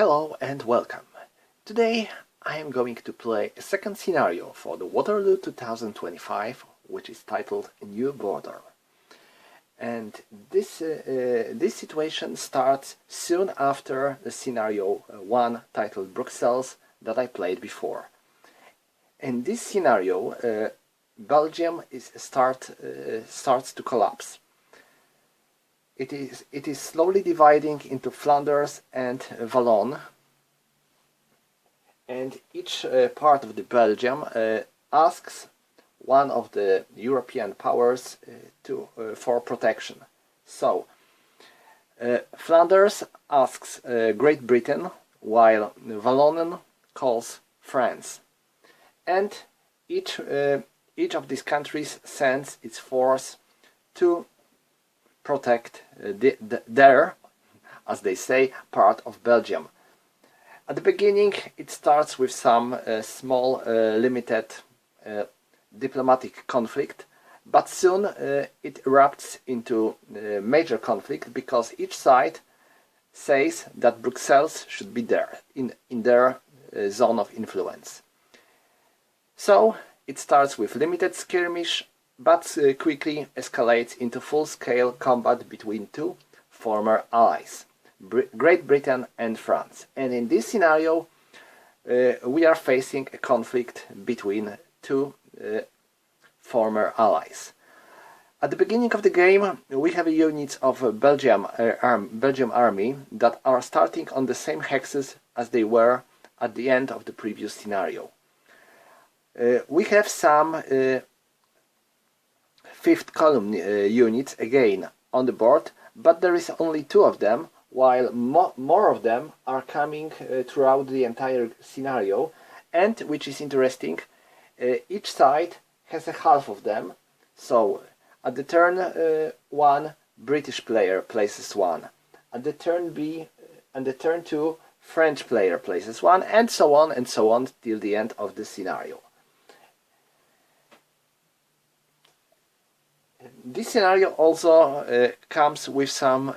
Hello and welcome. Today I am going to play a second scenario for the Waterloo 2025, which is titled New Border. And this situation starts soon after the scenario 1 titled Brussels that I played before. In this scenario, Belgium starts to collapse. It is slowly dividing into Flanders and Wallon, and each part of the Belgium asks one of the European powers for protection. So Flanders asks Great Britain, while Wallon calls France, and each of these countries sends its force to protect their, as they say, part of Belgium. At the beginning it starts with some small limited diplomatic conflict, but soon it erupts into major conflict because each side says that Brussels should be there, in their zone of influence. So it starts with limited skirmish, but quickly escalates into full-scale combat between two former allies, Great Britain and France. And in this scenario we are facing a conflict between two former allies. At the beginning of the game we have units of Belgium army that are starting on the same hexes as they were at the end of the previous scenario. We have some fifth column units again on the board, but there is only two of them, while more of them are coming throughout the entire scenario. And which is interesting, each side has a half of them. So at the turn 1 British player places one, at the turn B and the turn 2 French player places one, and so on till the end of the scenario. This scenario also comes with some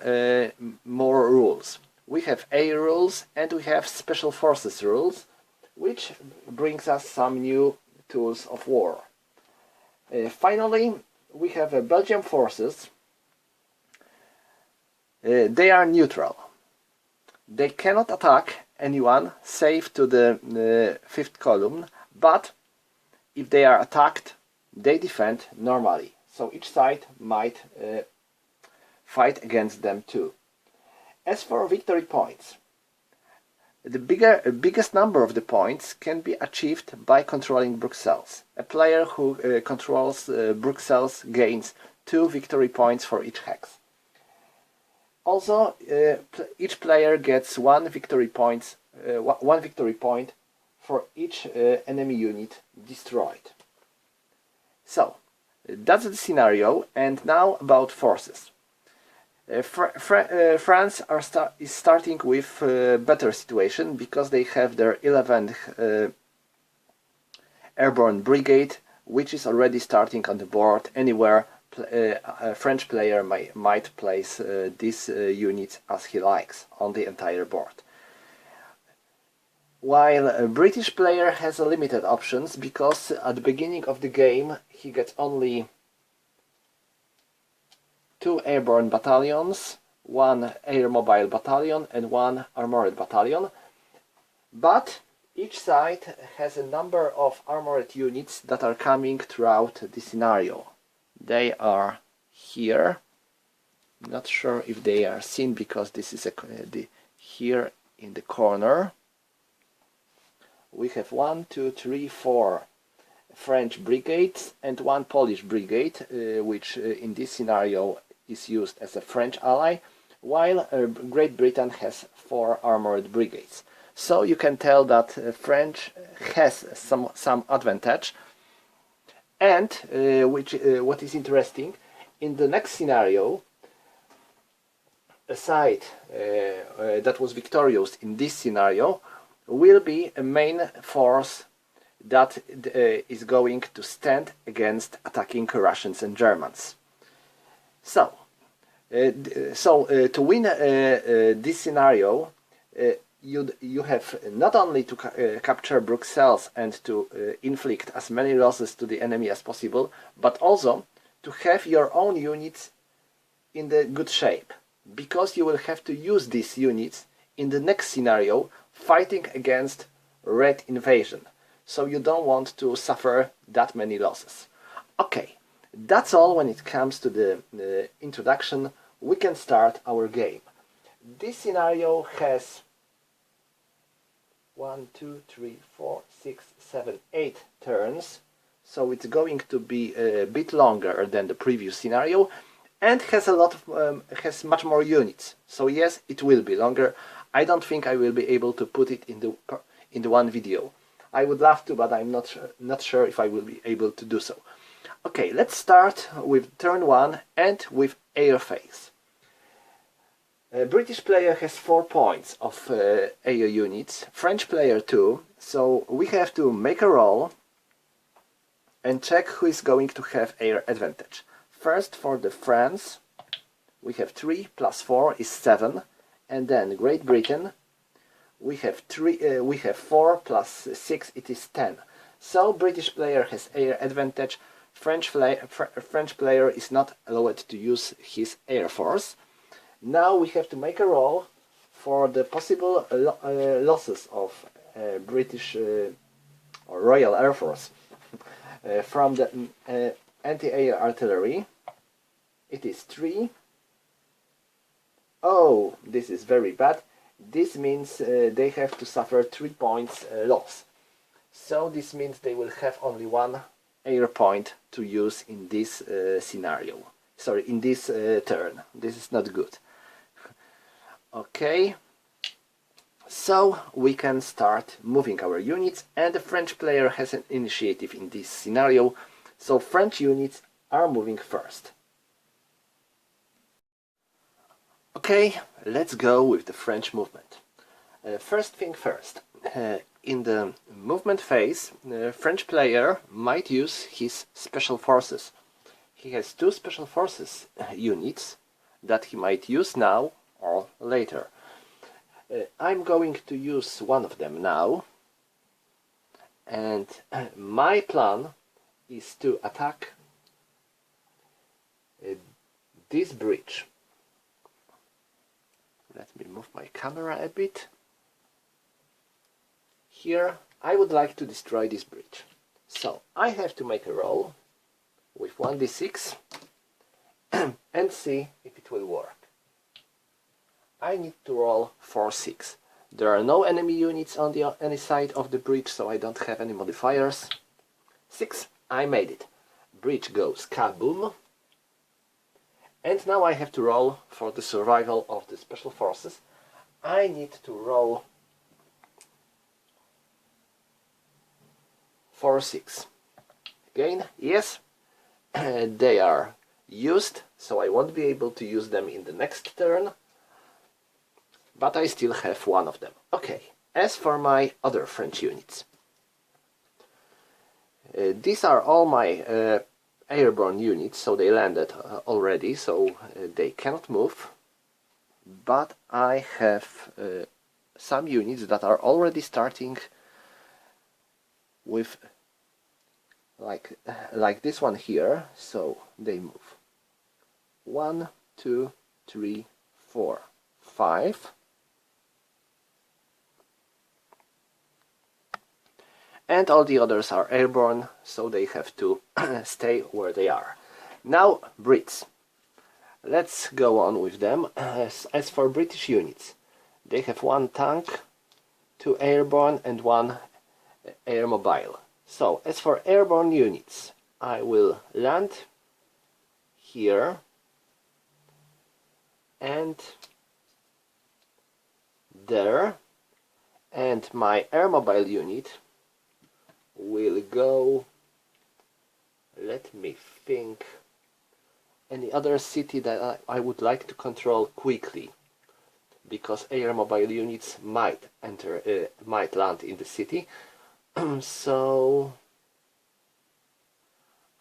more rules. We have A rules and we have Special Forces rules, which brings us some new tools of war. Finally, we have Belgian forces. They are neutral. They cannot attack anyone save to the fifth column, but if they are attacked, they defend normally. So each side might fight against them too. As for victory points, the biggest number of the points can be achieved by controlling Brussels. A player who controls Brussels gains 2 victory points for each hex. Also, each player gets one victory point for each enemy unit destroyed. So that's the scenario, and now about forces. France is starting with a better situation because they have their 11th Airborne Brigade, which is already starting on the board. Anywhere a French player might place these units as he likes on the entire board. While a British player has limited options because at the beginning of the game he gets only 2 airborne battalions, 1 air mobile battalion and 1 armored battalion, but each side has a number of armored units that are coming throughout the scenario. They are here. Not sure if they are seen because this is here in the corner. We have 1, 2, 3, 4 French brigades and 1 Polish brigade, which in this scenario is used as a French ally, while Great Britain has 4 armored brigades. So you can tell that French has some advantage. And what is interesting, in the next scenario, a side that was victorious in this scenario will be a main force that is going to stand against attacking Russians and Germans. So to win this scenario, you have not only to capture Bruxelles and to inflict as many losses to the enemy as possible, but also to have your own units in the good shape, because you will have to use these units in the next scenario fighting against red invasion. So you don't want to suffer that many losses. Okay, that's all when it comes to the introduction. We can start our game. This scenario has 1, 2, 3, 4, 6, 7, 8 turns, so it's going to be a bit longer than the previous scenario, and has has much more units. So yes, it will be longer. I don't think I will be able to put it in the one video. I would love to, but I'm not sure if I will be able to do so. Okay, let's start with turn 1 and with air phase. British player has 4 points of air units, French player 2, so we have to make a roll and check who is going to have air advantage. First, for the France, we have 3 plus 4 is 7, and then Great Britain, we have 4 plus 6, it is 10. So British player has air advantage. French player is not allowed to use his air force. Now we have to make a roll for the possible losses of British or Royal Air Force from the anti-air artillery. It is 3. Oh, this is very bad. This means they have to suffer 3 points loss. So this means they will have only 1 air point to use in this scenario. Sorry, in this turn. This is not good. Okay, so we can start moving our units, and the French player has an initiative in this scenario, so French units are moving first. Okay, let's go with the French movement. First thing first, in the movement phase, the French player might use his special forces. He has 2 special forces units that he might use now or later. I'm going to use one of them now, and my plan is to attack this bridge. Let me move my camera a bit. Here I would like to destroy this bridge. So I have to make a roll with 1d6 and see if it will work. I need to roll 4-6. There are no enemy units on any side of the bridge, so I don't have any modifiers. 6, I made it. Bridge goes kaboom. And now I have to roll for the survival of the special forces. I need to roll 4-6. Again, yes, they are used, so I won't be able to use them in the next turn. But I still have 1 of them. Okay, as for my other French units. These are all my airborne units, so they landed already, so they cannot move. But I have some units that are already starting with like this one here, so they move. 1, 2, 3, 4, 5. And all the others are airborne, so they have to stay where they are. Now, Brits. Let's go on with them. As for British units, they have 1 tank, 2 airborne and 1 air mobile. So, as for airborne units, I will land here and there, and my air mobile unit will go, let me think, any other city that I would like to control quickly, because air mobile units might land in the city. So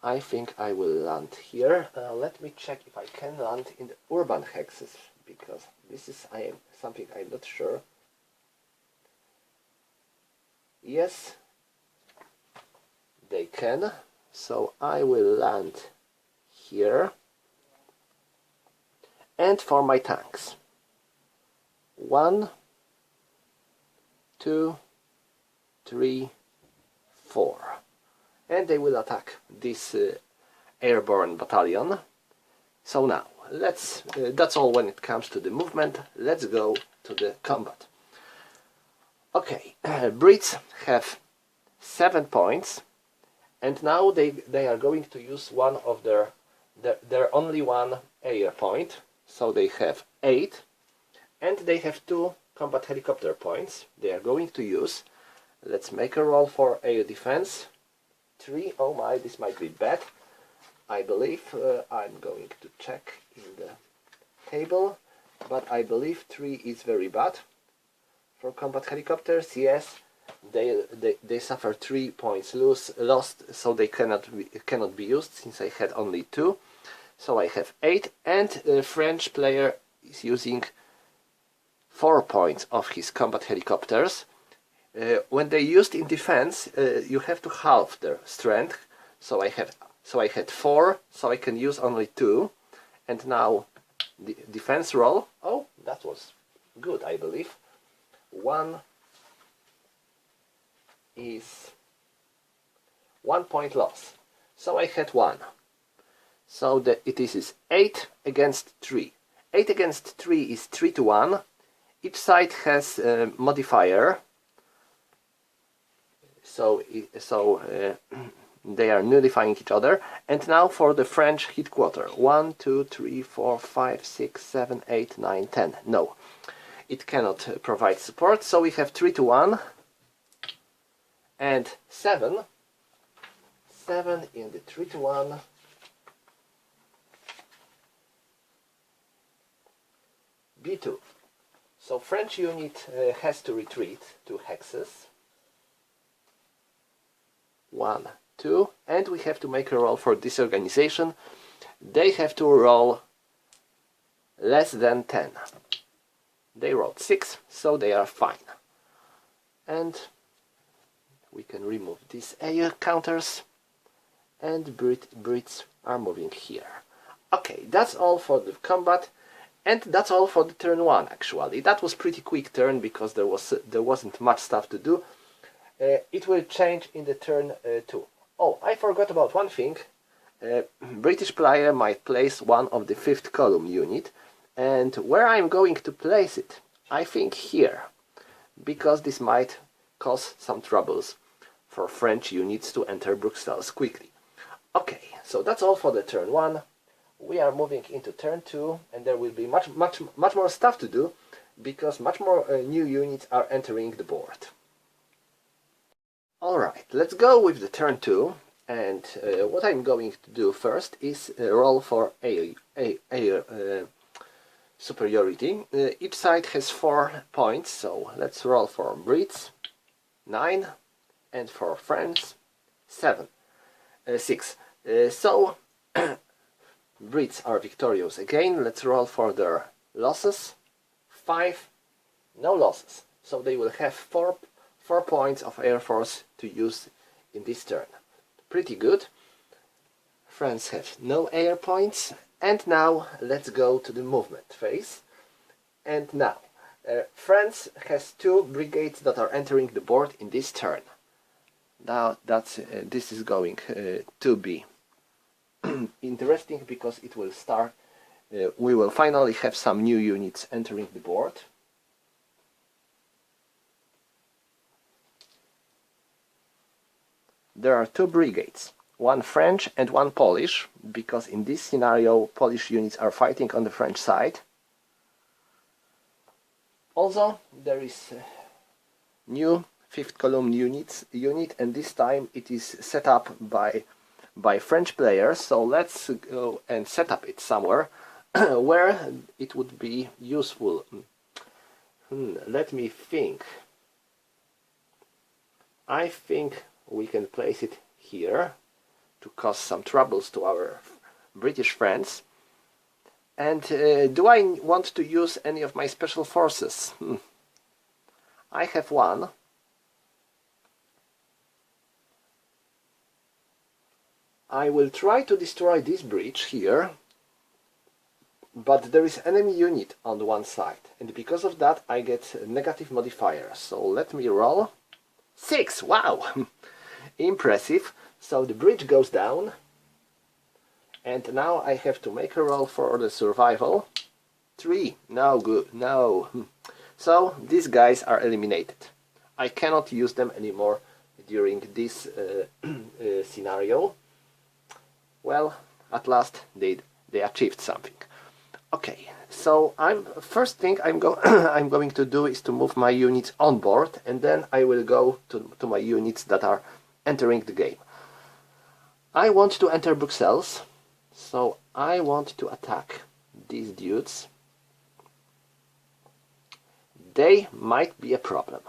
I think I will land here. Let me check if I can land in the urban hexes, because this is something I'm not sure. Yes, they can. So I will land here. And for my tanks, 1, 2, 3, 4, and they will attack this airborne battalion. So now that's all when it comes to the movement. Let's go to the combat. Okay, Brits have 7 points, and now they are going to use one of their only one air point. So they have 8, and they have 2 combat helicopter points they are going to use. Let's make a roll for air defense. 3, oh my, this might be bad. I believe, I'm going to check in the table, but I believe 3 is very bad. For combat helicopters, yes, they suffer 3 points lost, so they cannot be used, since I had only 2. So I have 8, and a French player is using 4 points of his combat helicopters. When they used in defense, you have to halve their strength. So I had 4, so I can use only 2. And now the defense roll. Oh, that was good, I believe. 1 is 1 point loss. So I had 1. So it is 8 against 3. 8 against 3 is 3 to 1. Each side has a modifier. So they are nullifying each other. And now for the French headquarter. 1, 2, 3, 4, 5, 6, 7, 8, 9, 10. No, it cannot provide support. So we have 3 to 1. And 7. 7 in the 3 to 1. B2. So French unit has to retreat 2 hexes. 1, 2, and we have to make a roll for disorganization. They have to roll less than 10. They rolled 6, so they are fine. And we can remove these air counters, and Brits are moving here. Okay, that's all for the combat. And that's all for the turn 1, actually. That was pretty quick turn, because there wasn't much stuff to do. It will change in the turn 2. Oh, I forgot about one thing. British player might place one of the 5th column unit, and where I'm going to place it, I think here, because this might cause some troubles for French units to enter Bruxelles quickly. Okay, so that's all for the turn 1. We are moving into turn 2, and there will be much more stuff to do, because much more new units are entering the board. Alright, let's go with the turn 2, and what I'm going to do first is roll for air superiority. Each side has 4 points, so let's roll for Brits, 9, and for France, 6. So Brits are victorious again. Let's roll for their losses. 5, no losses. So they will have 4 points of air force to use in this turn. Pretty good. France have no air points. And now let's go to the movement phase. And now France has 2 brigades that are entering the board in this turn. Now this is going to be interesting, because it will start. We will finally have some new units entering the board. There are 2 brigades, one French and one Polish, because in this scenario Polish units are fighting on the French side. Also, there is a new 5th column unit, and this time it is set up by French players. So let's go and set up it somewhere where it would be useful. Let me think. I think we can place it here to cause some troubles to our British friends. And do I want to use any of my special forces? I have one. I will try to destroy this bridge here, but there is enemy unit on the one side, and because of that I get a negative modifier. So let me roll. 6! Wow! Impressive. So the bridge goes down, and now I have to make a roll for the survival. 3. No good. No. So these guys are eliminated. I cannot use them anymore during this scenario. Well, at last they achieved something. Okay, so first thing I'm going to do is to move my units on board, and then I will go to my units that are entering the game. I want to enter Brussels, so I want to attack these dudes. They might be a problem.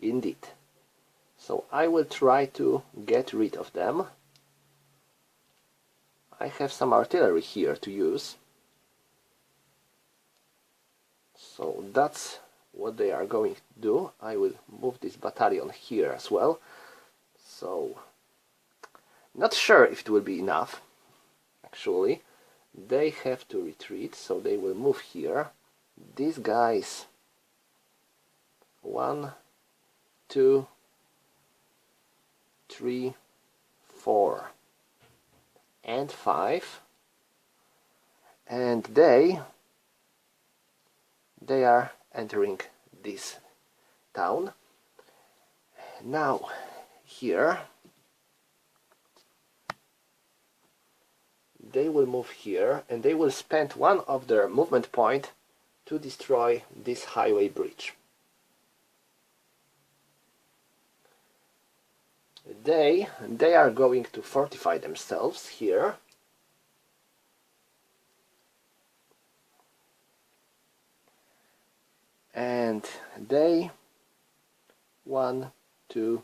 Indeed. So I will try to get rid of them. I have some artillery here to use. So that's what they are going to do. I will move this battalion here as well. So, not sure if it will be enough, actually. They have to retreat, so they will move here. These guys, 1, 2, 3, 4, and 5, and they are entering this town. Now here they will move here, and they will spend one of their movement point to destroy this highway bridge. They are going to fortify themselves here. And they 1, 2,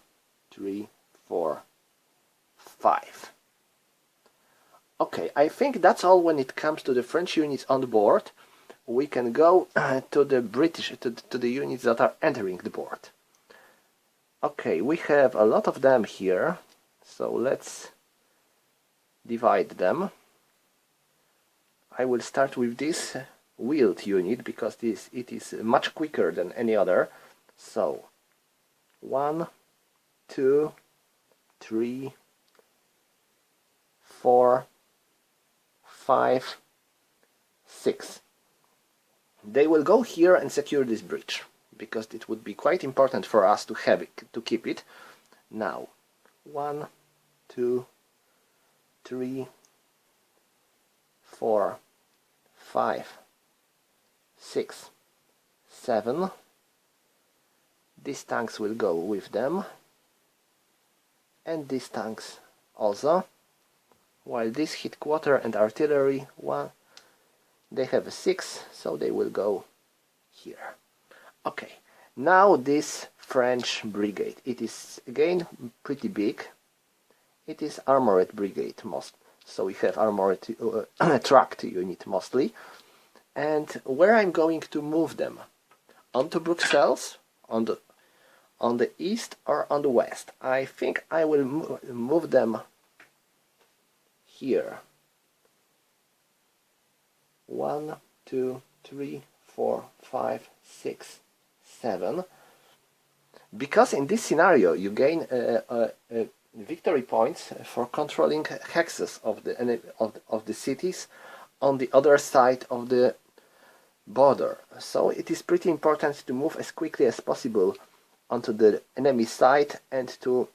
3, 4, 5. Okay, I think that's all when it comes to the French units on the board. We can go to the British, to the units that are entering the board. Okay, we have a lot of them here, so let's divide them. I will start with this wheeled unit because it is much quicker than any other. So 1, 2, 3, 4, 5, 6. They will go here and secure this bridge, because it would be quite important for us to have it, to keep it. Now 1, 2, 3, 4, 5, 6, 7. These tanks will go with them, and these tanks also, while this headquarter and artillery, they have a 6, so they will go here. Okay, now this French brigade, it is again pretty big. It is armored brigade most, so we have armored tracked unit mostly. And where I'm going to move them? Onto Brussels, on the east or on the west? I think I will move them here. 1, 2, 3, 4, 5, 6, 7. Because in this scenario you gain victory points for controlling hexes of the cities on the other side of the border. So it is pretty important to move as quickly as possible onto the enemy side and to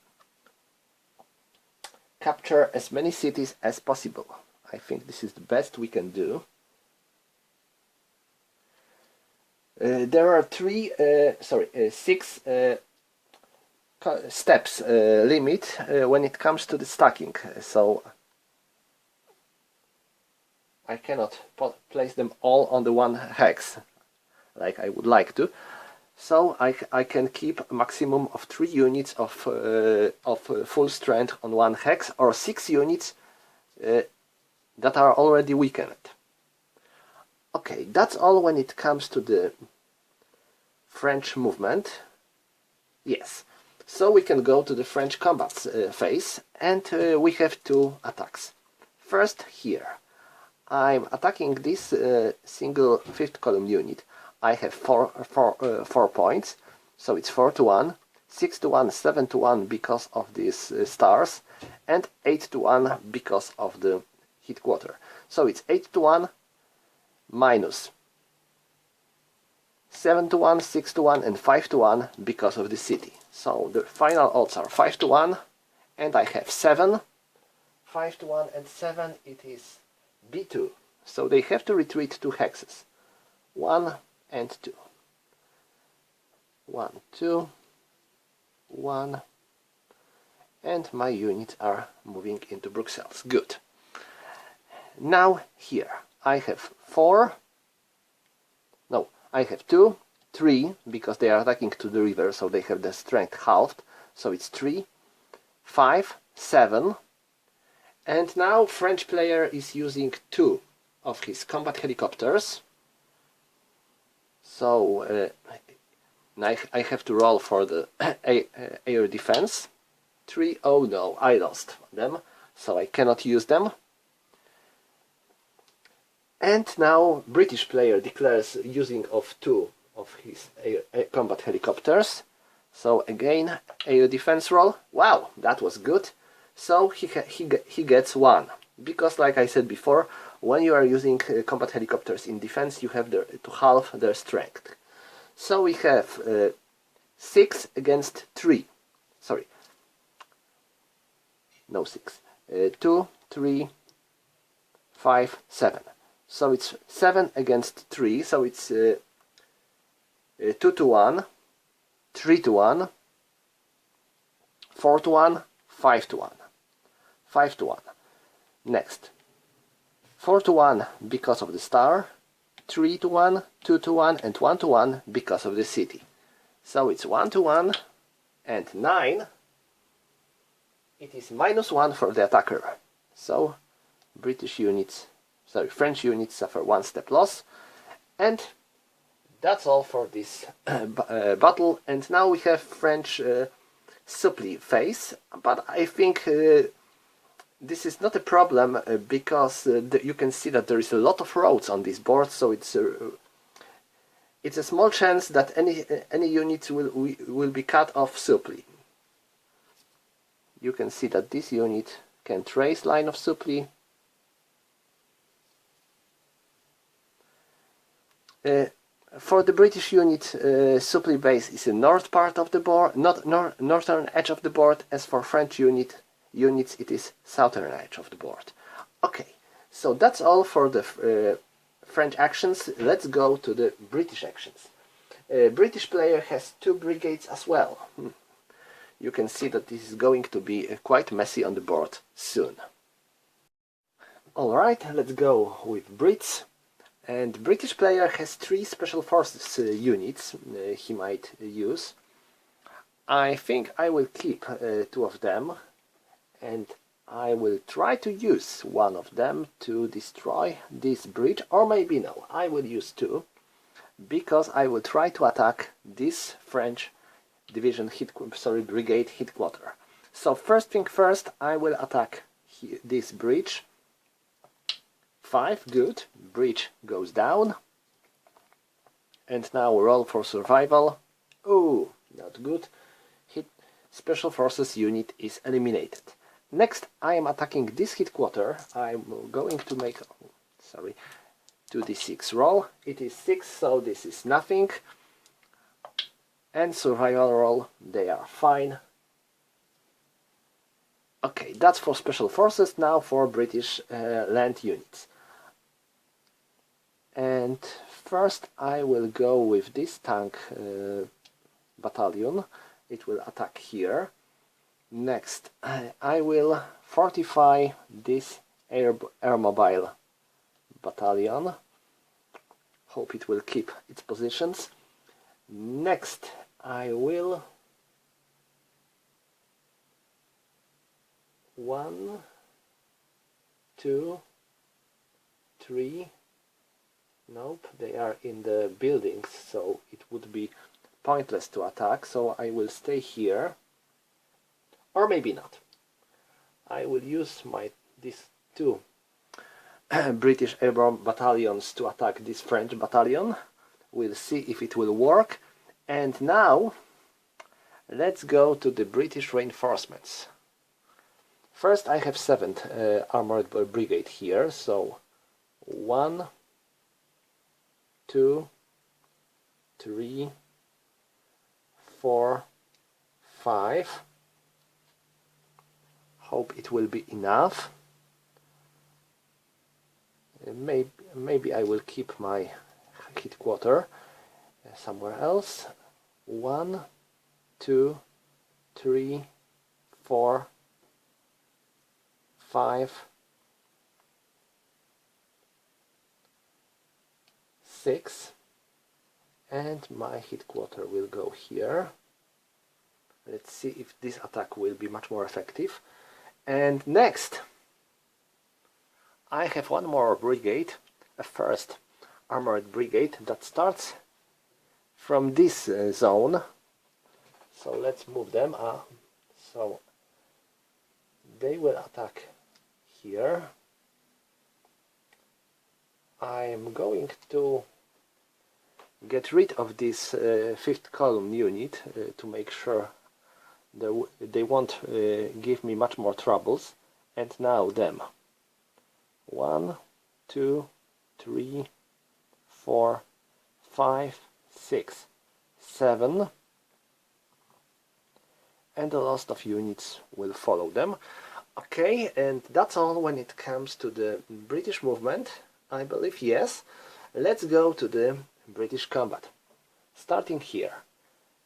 capture as many cities as possible. I think this is the best we can do. There are 6 steps limit when it comes to the stacking, so I cannot place them all on the one hex like I would like to. So I can keep a maximum of 3 units of full strength on one hex, or 6 units that are already weakened. Okay, that's all when it comes to the French movement. Yes. So we can go to the French combat phase, and we have two attacks. First, here. I'm attacking this single 5th column unit. I have 4 points, so it's 4 to 1, 6 to 1, 7 to 1 because of these stars, and 8 to 1 because of the Headquarter. So it's 8 to 1 minus 7 to 1, 6 to 1, and 5 to 1 because of the city. So the final odds are 5 to 1, and I have 7. 5 to 1 and 7, it is B2. So they have to retreat 2 hexes. 1 and 2. 1, 2, 1. And my units are moving into Brussels. Good. Now here I have 4. No, I have 2, 3, because they are attacking to the river, so they have the strength halved. So it's 3, 5, 7. And now French player is using 2 of his combat helicopters. So I have to roll for the air defense. 3, oh no, I lost them, so I cannot use them. And now British player declares using of 2 of his combat helicopters. So again, air defense roll. Wow, that was good. So he gets 1, because like I said before, when you are using combat helicopters in defense, you have to halve their strength. So we have 6 against 3. Sorry. No 6. 2, 3, 5, 7. So it's 7 against 3. So it's 2 to 1, 3 to 1, 4 to 1, 5 to 1. 5 to 1. Next. 4 to 1 because of the star, 3 to 1, 2 to 1, and 1 to 1 because of the city. So it's 1 to 1 and 9. It is -1 for the attacker. So French units suffer 1 step loss. And that's all for this battle. And now we have French supply phase, but I think this is not a problem because you can see that there is a lot of roads on this board, so it's a small chance that any units will be cut off supply. You can see that this unit can trace line of supply. For the British unit, supply base is the north part of the board, not northern edge of the board. As for French units, it is southern edge of the board. Okay, so that's all for the French actions. Let's go to the British actions. British player has 2 brigades as well. You can see that this is going to be quite messy on the board soon. Alright, let's go with Brits. And British player has 3 special forces units he might use. I think I will keep 2 of them, and I will try to use one of them to destroy this bridge, or maybe no, I will use 2, because I will try to attack this French brigade headquarter. So first thing first, I will attack this bridge. 5, good, bridge goes down. And now roll for survival. Oh, not good. Special forces unit is eliminated. Next, I am attacking this headquarter. I'm going to make 2d6 roll. It is 6, so this is nothing. And survival roll, they are fine. Okay, that's for special forces. Now for British land units. And first I will go with this tank battalion. It will attack here. Next, I will fortify this airmobile battalion. Hope it will keep its positions. Next, I will 1, 2, 3. Nope, they are in the buildings, so it would be pointless to attack, so I will stay here. or maybe not. I will use these two British airborne battalions to attack this French battalion. We'll see if it will work. And now let's go to the British reinforcements. First, I have 7th Armored Brigade here, so 1, 2, 3, 4, 5. Hope it will be enough. Maybe I will keep my headquarter somewhere else. 1, 2, 3, 4, 5, 6, and my headquarter will go here. Let's see if this attack will be much more effective. And next, I have one more brigade, a 1st Armored Brigade that starts from this zone. So let's move them. So they will attack here. I am going to get rid of this 5th column unit to make sure they won't give me much more troubles. And now them. 1, 2, 3, 4, 5, 6, 7, and the last of units will follow them. Okay, and that's all when it comes to the British movement, I believe. Yes. Let's go to the British combat. Starting here.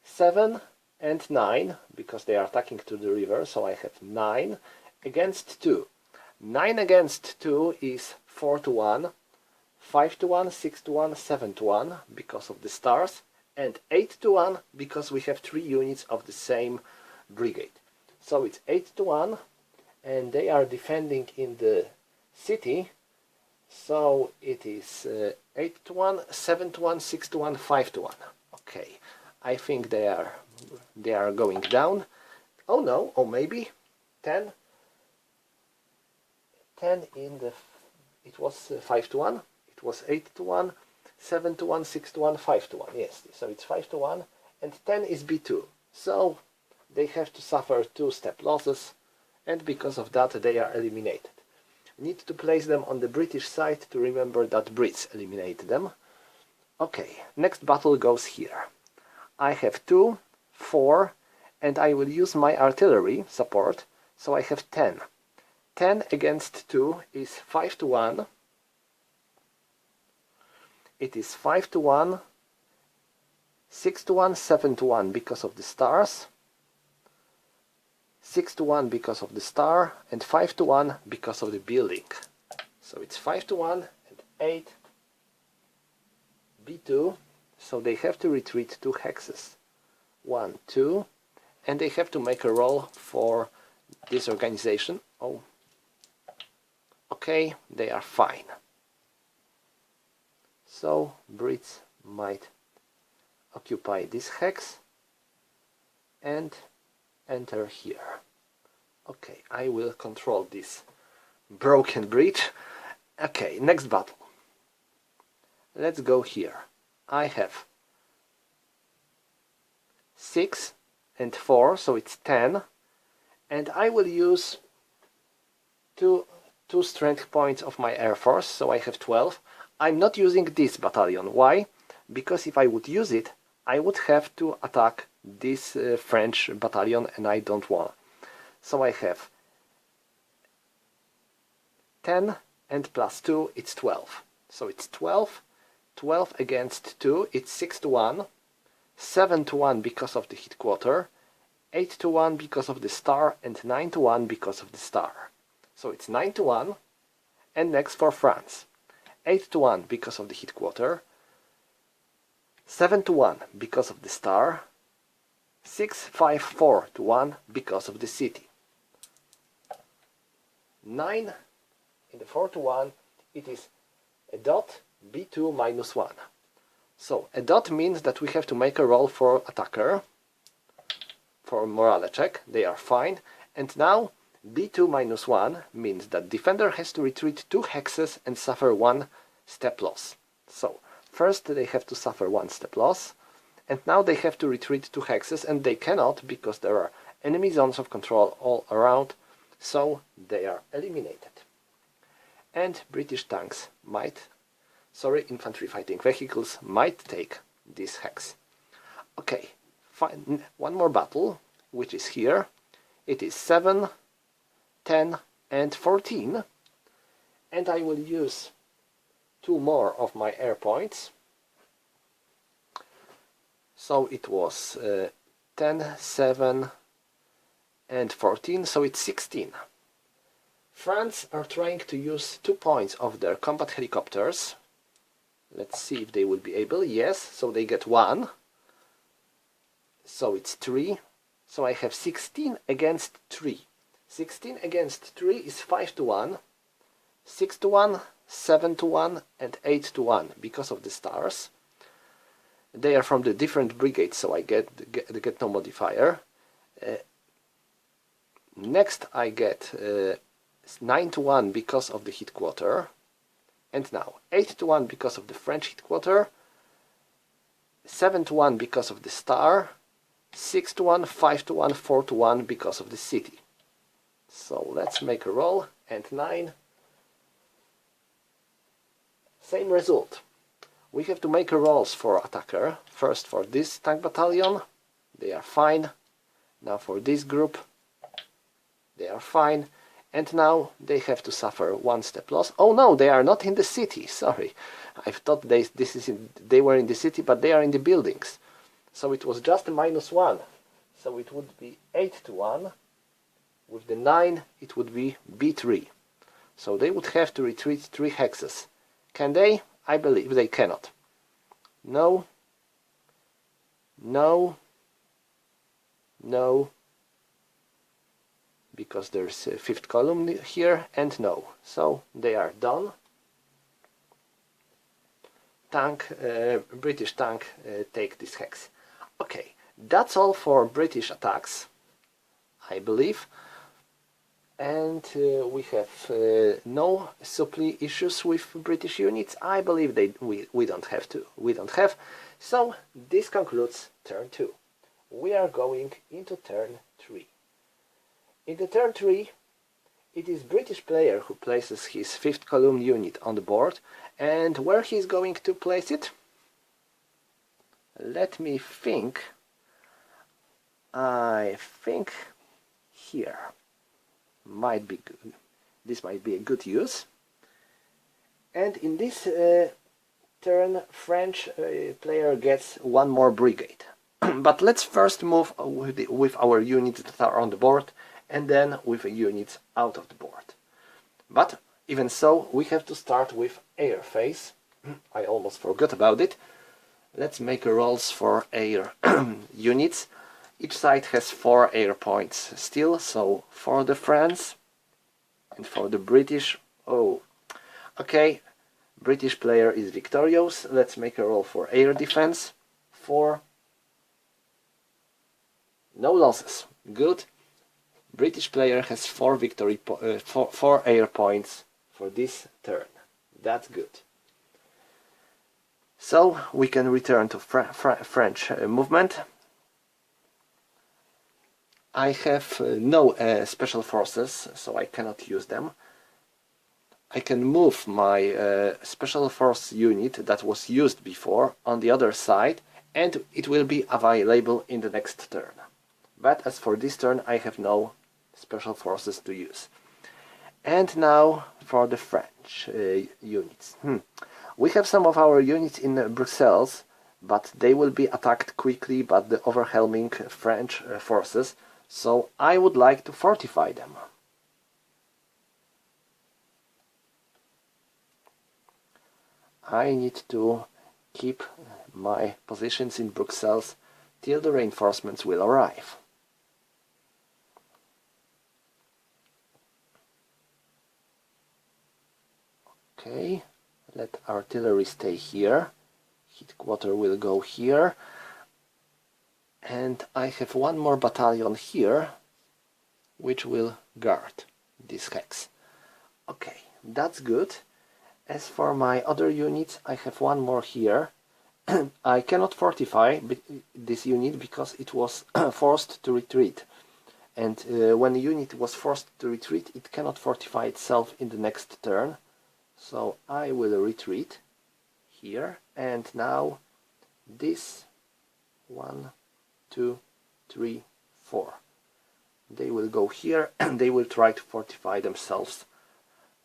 7 and 9, because they are attacking to the river, so I have 9 against 2. 9 against 2 is 4 to 1, 5 to 1, 6 to 1, 7 to 1 because of the stars, and 8 to 1 because we have 3 units of the same brigade. So it's 8 to 1, and they are defending in the city, so it is 8 to 1, 7 to 1, 6 to 1, 5 to 1. Okay, I think they are going down. Oh no, or maybe 10 in the... It was 5 to 1, it was 8 to 1, 7 to 1, 6 to 1, 5 to 1, yes. So it's 5 to 1, and 10 is B2. So they have to suffer 2-step losses, and because of that they are eliminated. Need to place them on the British side to remember that Brits eliminated them. Okay, next battle goes here. I have 2, 4, and I will use my artillery support, so I have 10. 10 against 2 is 5 to 1. It is 5 to 1, 6 to 1, 7 to 1 because of the stars, 6 to 1 because of the star, and 5 to 1 because of the building. So it's 5 to 1 and 8 B2, so they have to retreat 2 hexes. 1, 2, and they have to make a roll for disorganization. Oh, okay, they are fine. So Brits might occupy this hex and enter here. Okay, I will control this broken bridge. Okay, next battle. Let's go here. I have 6 and 4, so it's 10, and I will use two strength points of my air force, so I have 12. I'm not using this battalion. Why? Because if I would use it, I would have to attack this French battalion, and I don't want. So I have 10 and plus 2, it's 12. So it's 12. 12 against 2, it's 6 to 1. 7 to 1 because of the headquarter. 8 to 1 because of the star, and 9 to 1 because of the star. So it's 9 to 1. And next for France. 8 to 1 because of the headquarter. 7 to 1 because of the star. 6, 5, 4 to 1 because of the city. 9 in the 4 to 1, it is a dot B2 minus 1. So a dot means that we have to make a roll for attacker, for morale check. They are fine. And now b2 minus 1 means that defender has to retreat 2 hexes and suffer 1 step loss. So first they have to suffer 1 step loss, and now they have to retreat 2 hexes, and they cannot because there are enemy zones of control all around, so they are eliminated. And British tanks infantry fighting vehicles might take this hex. Okay, fine. One more battle, which is here. It is 7, 10 and 14, and I will use 2 more of my air points. So it was 10, 7 and 14, so it's 16. France are trying to use 2 points of their combat helicopters. Let's see if they will be able. Yes, so they get 1. So it's 3. So I have 16 against 3. 16 against 3 is 5 to 1, 6 to 1, 7 to 1 and 8 to 1 because of the stars. They are from the different brigades, so I get no modifier. Next I get 9 to 1 because of the Headquarter, and now 8 to 1 because of the French Headquarter, 7 to 1 because of the star, 6 to 1, 5 to 1, 4 to 1 because of the city. So let's make a roll, and 9. Same result. We have to make a rolls for attacker. First for this tank battalion, they are fine. Now for this group, they are fine. And now they have to suffer 1 step loss. Oh no, they are not in the city, sorry. I thought they were in the city, but they are in the buildings. So it was just a -1. So it would be 8 to 1. With the 9 it would be b3. So they would have to retreat 3 hexes. Can they? I believe they cannot. No. No. No. Because there's a 5th column here, and no. So they are done. British tank take this hex. Okay, that's all for British attacks, I believe. And we have no supply issues with British units. I believe we don't have. So this concludes turn 2. We are going into turn 3. In the turn 3, it is British player who places his 5th column unit on the board, and where he is going to place it? Let me think. I think here. Might be good. This might be a good use. And in this turn, French player gets 1 more brigade. But let's first move with our units that are on the board, and then with units out of the board. But even so, we have to start with air phase. I almost forgot about it. Let's make a rolls for air units. Each side has 4 air points still, so for the France and for the British. Oh, okay, British player is victorious. Let's make a roll for air defense. 4. No losses. Good. British player has 4 4 air points for this turn. That's good. So we can return to French movement. I have no special forces, so I cannot use them. I can move my special force unit that was used before on the other side, and it will be available in the next turn. But as for this turn, I have no special forces to use. And now for the French units. We have some of our units in Brussels, but they will be attacked quickly by the overwhelming French forces. So I would like to fortify them. I need to keep my positions in Brussels till the reinforcements will arrive. Okay, let artillery stay here. Headquarter will go here. And I have 1 more battalion here, which will guard this hex. Okay, that's good. As for my other units, I have one more here. I cannot fortify this unit because it was forced to retreat. And when a unit was forced to retreat, it cannot fortify itself in the next turn. So I will retreat here, and now this 1, 2, 3, 4. They will go here and they will try to fortify themselves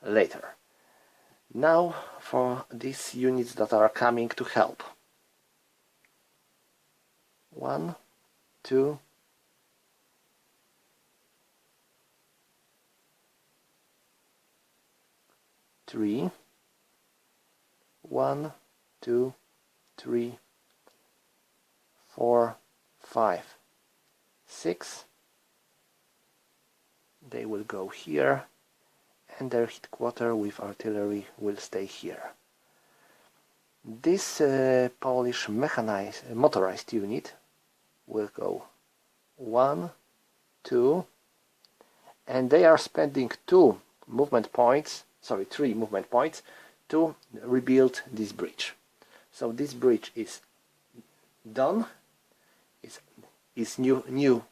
later. Now for these units that are coming to help. 1, 2, 3. 1, 2, 3, 4, 5, 6. They will go here, and their headquarter with artillery will stay here. This Polish motorized unit will go 1, 2, and they are spending 3 movement points to rebuild this bridge. So this bridge is done, is new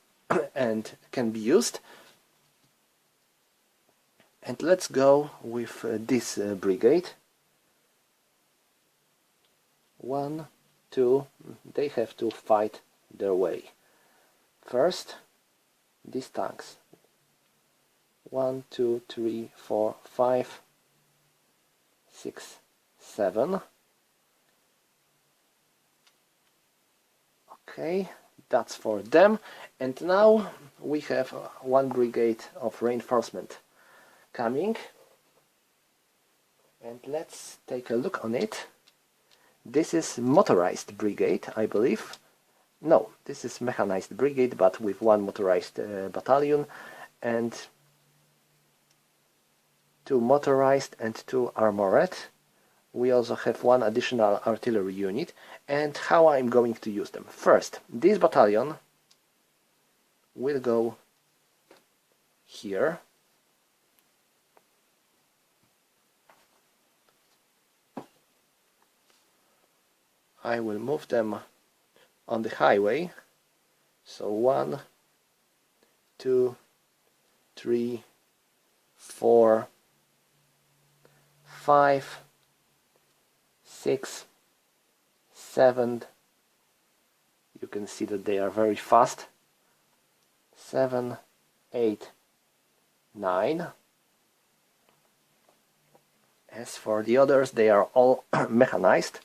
and can be used. And let's go with this brigade. 1, 2, they have to fight their way. First, these tanks. 1, 2, 3, 4, 5, 6, 7. Okay, that's for them. And now we have one brigade of reinforcement coming. And let's take a look on it. This is motorized brigade, I believe. No, this is mechanized brigade, but with 1 motorized battalion and 2 motorized and 2 armored. We also have 1 additional artillery unit. And how I'm going to use them? First, this battalion will go here. I will move them on the highway. So 1, 2, 3, 4, 5, 6, 7. You can see that they are very fast. 7, 8, 9. As for the others, they are all mechanized.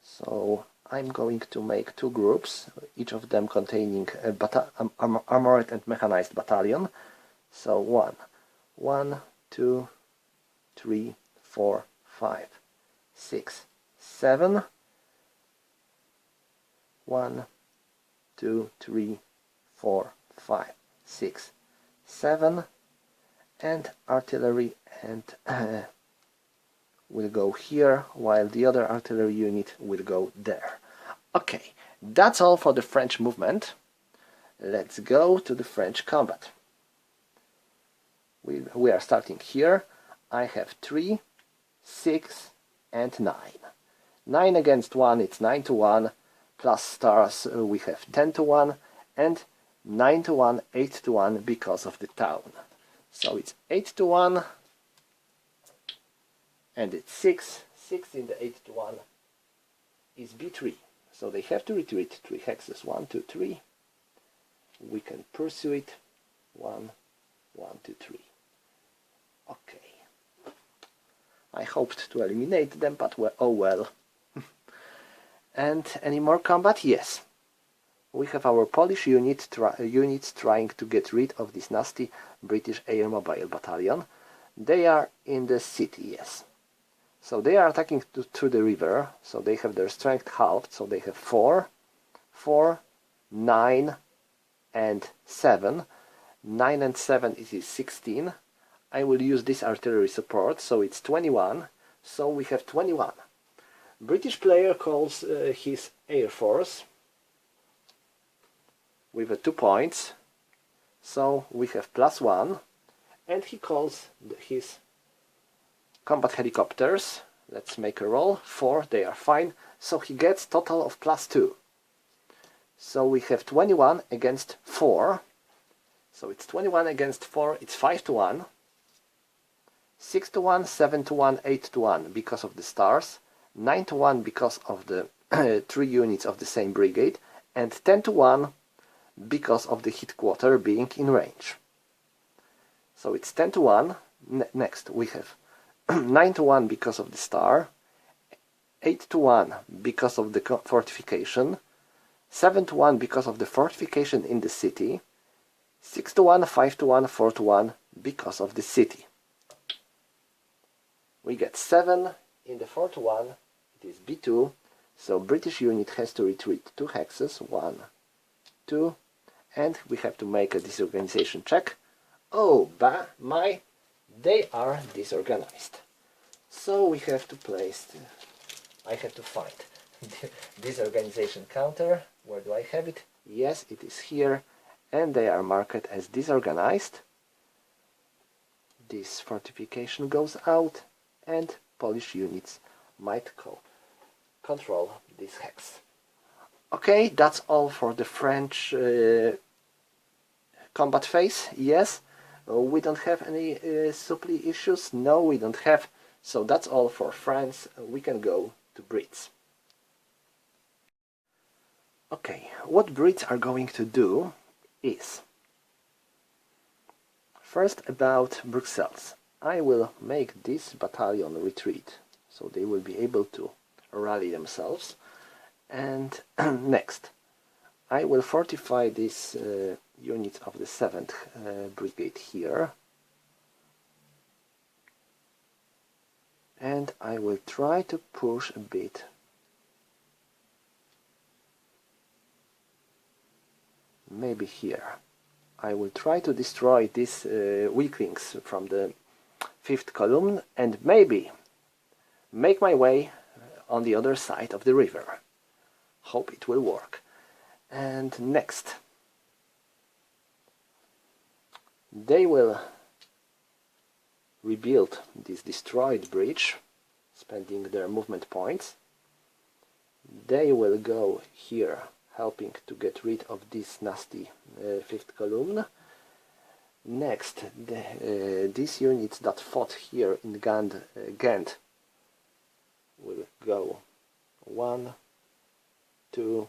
So I'm going to make 2 groups, each of them containing a armored and mechanized battalion. So 1, 2, 3, 4, 5, 6, 7. 1, 2, 3, 4, 5, 6, 7. And artillery and will go here, while the other artillery unit will go there. Okay, that's all for the French movement. Let's go to the French combat. We are starting here. I have 3, 6, and 9. 9 against 1, it's 9 to 1. Plus stars, we have 10 to 1. And 9 to 1, 8 to 1 because of the town. So it's 8 to 1. And it's 6. 6 in the 8 to 1 is B3. So they have to retreat 3 hexes. 1, 2, 3. We can pursue it. 1, 1, 2, 3. Okay. I hoped to eliminate them, but well, oh well. And any more combat? Yes. We have our Polish units trying to get rid of this nasty British airmobile battalion. They are in the city, yes. So they are attacking through the river, so they have their strength halved, so they have 4, 9, and 7. 9 and 7 is 16. I will use this artillery support, so it's 21. So we have 21. British player calls his Air Force. with 2 points, so we have +1, and he calls his combat helicopters. Let's make a roll. 4, they are fine, so he gets total of +2. So we have 21 against 4, so it's 21 against 4, it's 5-1, 6-1, 7-1, 8-1 because of the stars, 9-1 because of the 3 units of the same brigade, and 10-1 because of the headquarter being in range. So it's 10-1. Next we have 9-1 because of the star, 8-1 because of the fortification, 7-1 because of the fortification in the city, 6-1, 5-1, 4-1 because of the city. We get 7 in the 4-1, it is B2, so British unit has to retreat 2 hexes, 1, 2, and we have to make a disorganization check. Oh, they are disorganized. So we have to place, I have to find the disorganization counter. Where do I have it? Yes, it is here, and they are marked as disorganized. This fortification goes out, and Polish units might control this hex. Okay, that's all for the French combat phase. Yes, we don't have any supply issues. No, we don't have. So that's all for France. We can go to Brits. Okay, what Brits are going to do is, first about Brussels. I will make this battalion retreat, so they will be able to rally themselves. And next, I will fortify this unit of the 7th Brigade here. And I will try to push a bit maybe here. I will try to destroy these weaklings from the 5th column and maybe make my way on the other side of the river. Hope it will work. And next, they will rebuild this destroyed bridge, spending their movement points. They will go here, helping to get rid of this nasty 5th column. Next, these units that fought here in Ghent will go 1, 2,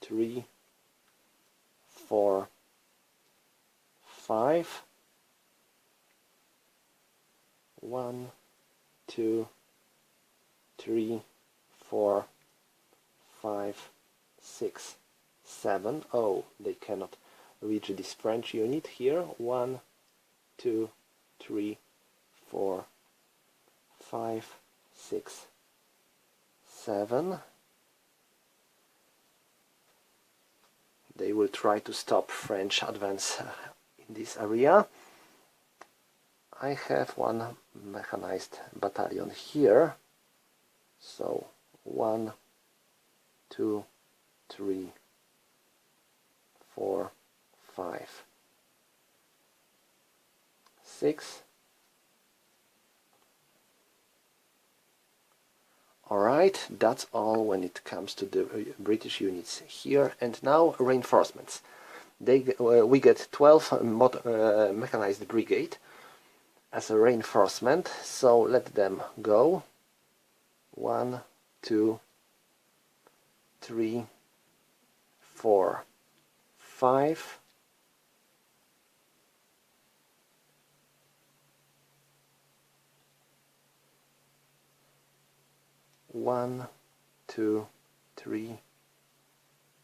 3, 4, 5. 1, 2, 3, 4, 5, 6, 7. Oh, they cannot reach this French unit here. 1, 2, 3, 4, 5, 6, 7. They will try to stop French advance in this area. I have one mechanized battalion here, so 1, 2, 3, 4, 5, 6. Alright, that's all when it comes to the British units here. And now reinforcements. We get 12 mechanized brigade as a reinforcement, so let them go. 1, 2, 3, 4, 5. One, 2, 3,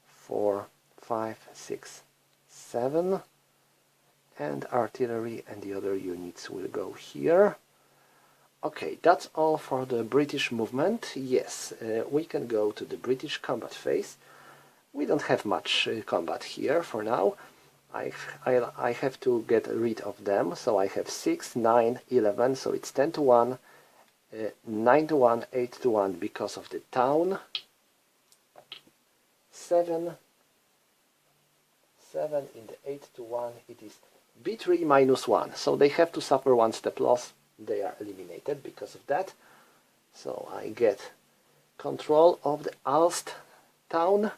4, 5, 6, 7. And artillery and the other units will go here. Okay, that's all for the British movement. Yes, we can go to the British combat phase. We don't have much combat here for now. I have to get rid of them, so I have 6, 9, 11, so it's 10-1, 9-1, 8-1 because of the town, 7, 7 in the 8 to 1, it is b3 minus 1. So they have to suffer one step loss. They are eliminated because of that. So I get control of the Alst town.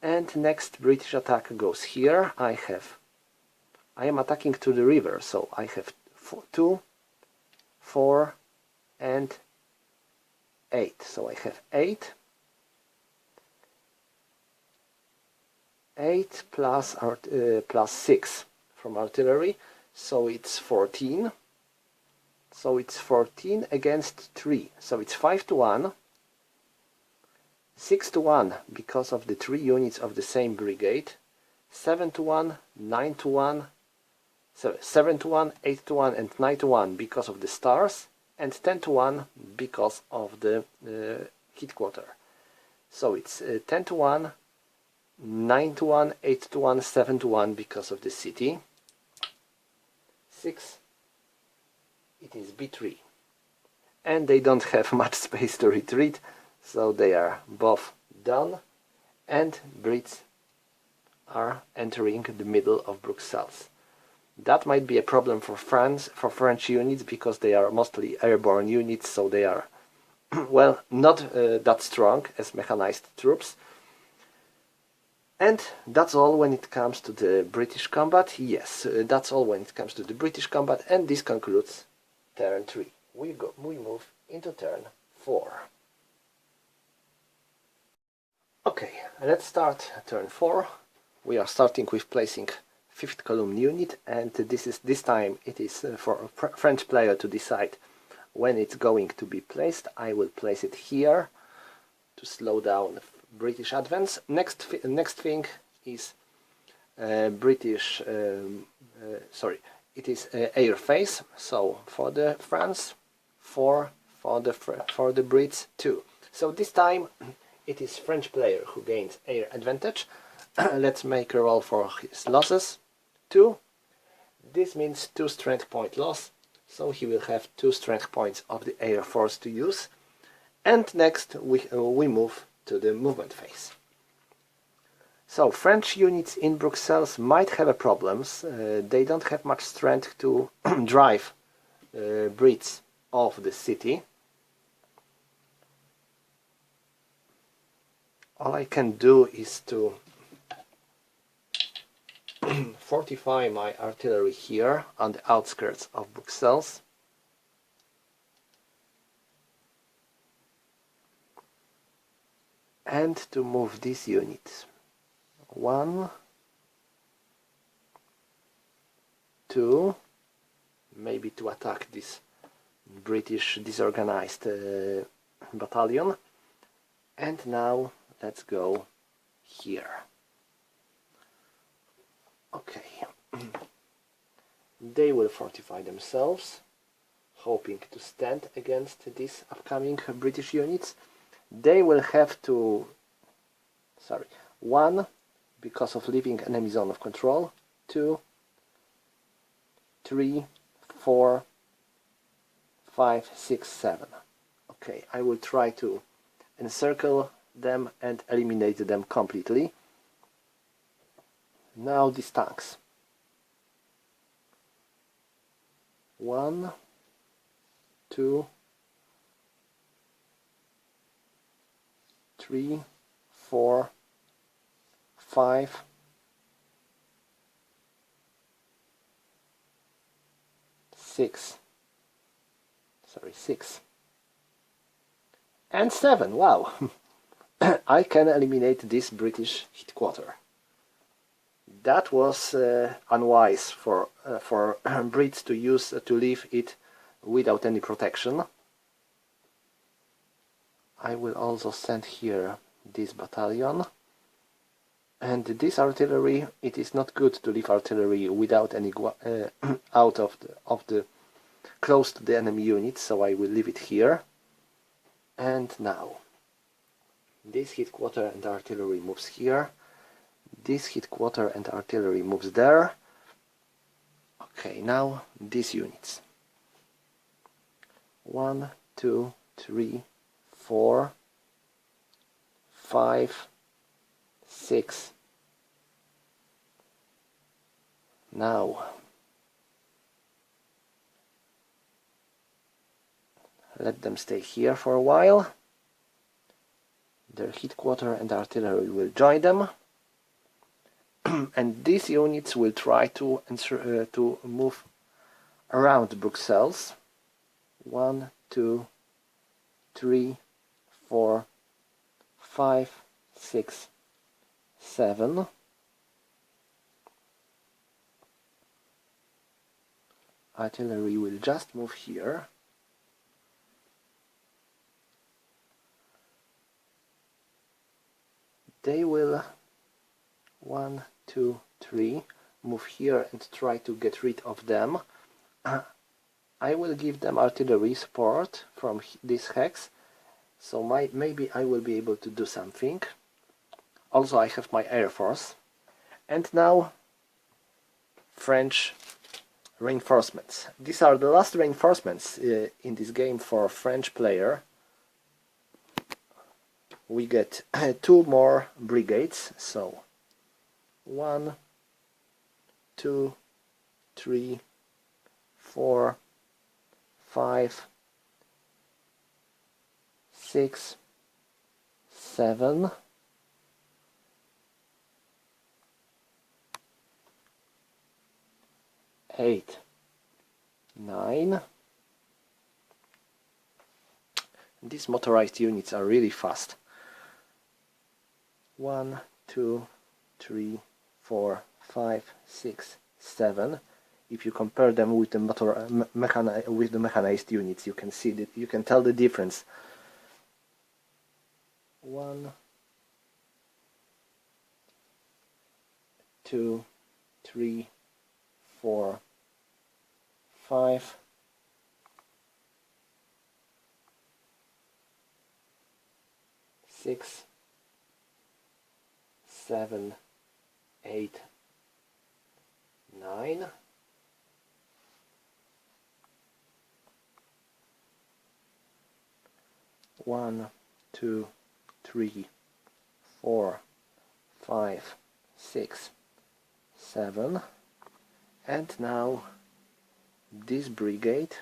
And next British attack goes here. I am attacking to the river, so I have 2, 4, and 8. So I have 8 plus 6 from artillery, so it's 14. So it's 14 against 3, so it's 5 to 1, 6 to 1 because of the 3 units of the same brigade, 7 to 1, 9 to 1, so 7 to 1, 8 to 1 and 9 to 1 because of the stars, and 10 to 1 because of the headquarter. So it's 10 to 1, 9 to 1, 8 to 1, 7 to 1 because of the city. 6, it is b3. And they don't have much space to retreat, so they are both done, and Brits are entering the middle of Bruxelles. That might be a problem for France, for French units, because they are mostly airborne units, so they are, well, not that strong as mechanized troops. And that's all when it comes to the British combat. Yes, that's all when it comes to the British combat, and this concludes turn 3. We move into turn 4. Okay, let's start turn 4. We are starting with placing 5th column unit, and this time it is for a French player to decide when it's going to be placed. I will place it here to slow down British advance. Next thing is British. It is air phase. So for the France, 4 for the Brits 2. So this time it is French player who gains air advantage. Let's make a roll for his losses. 2. This means 2 strength point loss, so he will have 2 strength points of the air force to use. And next we move to the movement phase. So French units in Bruxelles might have problems. They don't have much strength to drive Brits off the city. All I can do is to fortify my artillery here on the outskirts of Bruxelles. And to move these units. 1, 2, maybe to attack this British disorganized battalion. And now let's go here. Okay. They will fortify themselves, hoping to stand against these upcoming British units. They will have to... 1, because of leaving enemy zone of control. 2, 3, 4, 5, 6, 7. Okay, I will try to encircle them and eliminate them completely. Now these tanks. 1, 2, 3, 4, 5, 6, and 7. Wow. I can eliminate this British headquarter. That was unwise for Brits to leave it without any protection. I will also send here this battalion. And this artillery, it is not good to leave artillery without any out of the close to the enemy unit, so I will leave it here. And now this headquarter and artillery moves here. This headquarter and artillery moves there. Okay, now these units. 1, 2, 3, 4, 5, 6, Now let them stay here for a while. Their headquarter and artillery will join them. And these units will try to move around Brussels. 1, 2, 3, 4, 5, 6, 7. Artillery will just move here. They will 1, 2, 3 move here and try to get rid of them. I will give them artillery support from this hex, so maybe I will be able to do something. Also, I have my air force. And now French reinforcements. These are the last reinforcements in this game for a French player. We get 2 more brigades, so 1, 2, 3, 4, 5, 6, 7, 8, 9. These motorized units are really fast. 1, 2, 3, 4, 5, 6, 7. If you compare them with the mechanized units, you can see that you can tell the difference. 1, 2, 3, 4, 5, 6, 7, 8, 9. One, 2, 3, 4, 5, 6, 7. And now this brigade.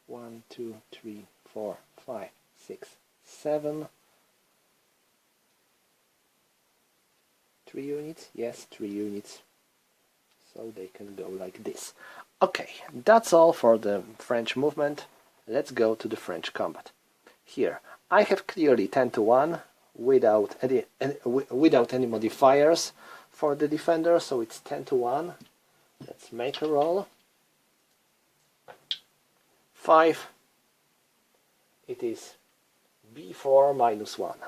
1, 2, 3, 4, 5, 6, 7. 3 units? Yes, 3 units. So they can go like this. Okay, that's all for the French movement. Let's go to the French combat. Here, I have clearly 10 to 1 without any modifiers for the defender, so it's 10 to 1. Let's make a roll. 5. It is B4 minus 1.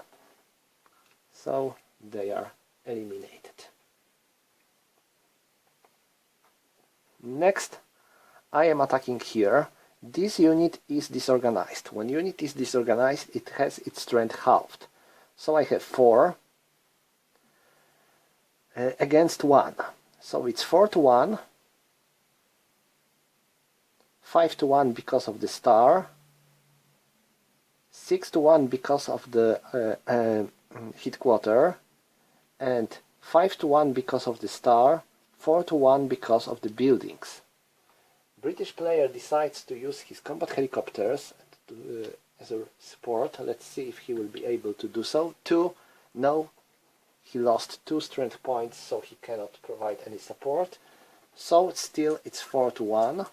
So they are eliminated. Next, I am attacking here. This unit is disorganized. When unit is disorganized, it has its strength halved. So I have 4 against 1. So it's 4 to 1, 5 to 1 because of the star, 6 to 1 because of the headquarter, and 5 to 1 because of the star, 4 to 1 because of the buildings. British player decides to use his combat helicopters as a support. Let's see if he will be able to do so. 2. No, he lost 2 strength points, so he cannot provide any support. So still it's 4 to 1.